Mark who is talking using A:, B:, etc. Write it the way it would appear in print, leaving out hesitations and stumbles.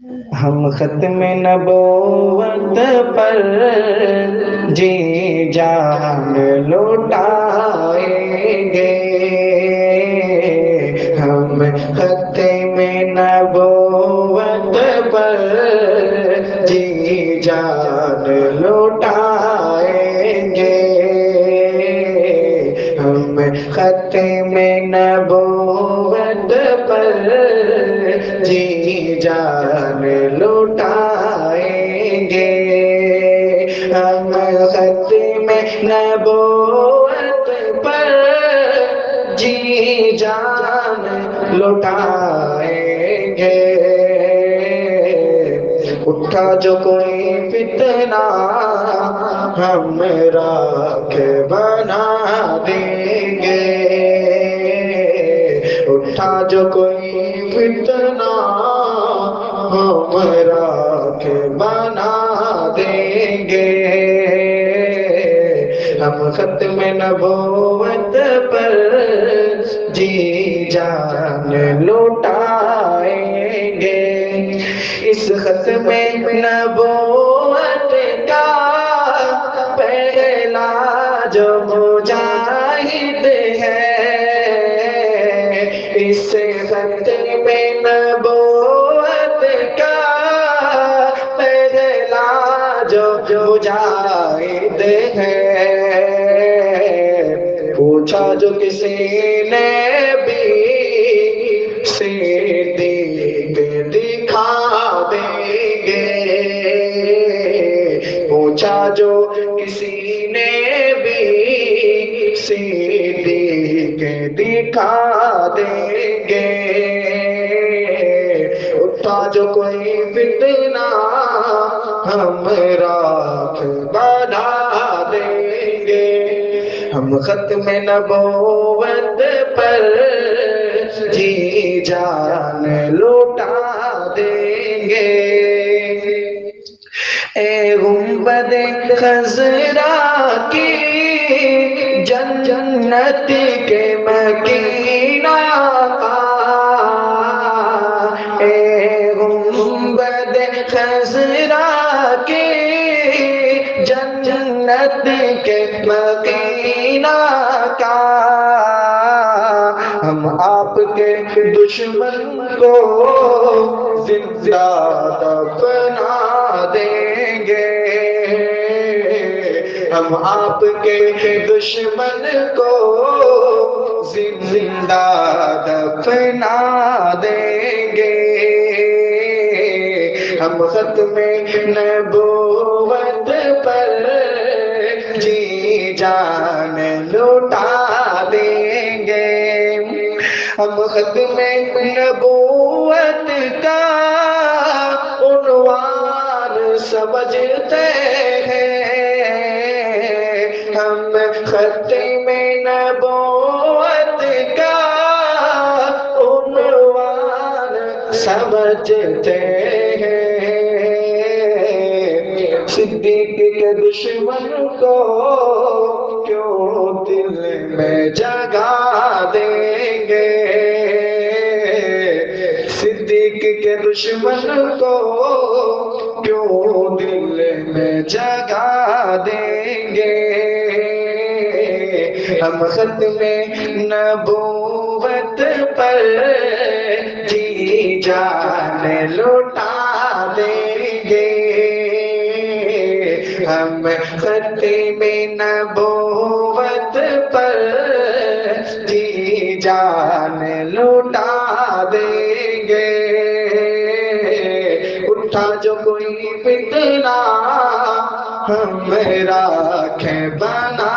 A: ہم ختم نبوت پر جی جان لوٹائیں گے، ہم ختم نبوت پر جی جان لوٹائیں گے، ہم ختم نبوت پر جی جان لوٹائیں گے، ہم ختم نبوت پر جی جان لوٹائیں گے۔ اٹھا جو کوئی فتنہ ہم راکھ بنا دیں گے، اٹھا جو کوئی فتنہ ہم راکھ بنا دیں گے، ہم ختم نبوت پر جی جان لوٹائیں گے۔ اس ختم نبوت کا پہلا جو مجاہد ہے، اس ختم نبوت کا پہلا جو مجاہد ہے، پوچھا جو کسی نے بھی صدیق دکھا دیں گے، پوچھا جو کسی نے بھی صدیق دکھا دیں گے، اٹھا جو کوئی فتنہ ہم راکھ بنا دیں گے، ہم ختم نبوت پر جی جان لوٹا دیں گے۔ اے گنبد خضرا کی جنت کے مکین آقا، اے گنبد خضرا کی جنت کے مکین آقا، ہم آپ کے دشمن کو زندہ دفنا دیں گے، ہم آپ کے دشمن کو زندہ دفنا دیں گے، ہم ختم نبوت پر جی جان لوٹا دیں گے، ہم ختم نبوت کا عنوان سمجھتے ہیں، ہم ختم نبوت کا عنوان سمجھتے ہیں، صدیق کے دشمن کو کیوں دل میں جگہ دیں گے، صدیق کے دشمن کو کیوں دل میں جگہ دیں گے، ہم ختم نبوت پر جی جان لوٹا دیں گے، ہم ختم نبوت پر جی جان لوٹا دیں گے، اٹھا جو کوئی فتنہ ہم راکھ بنا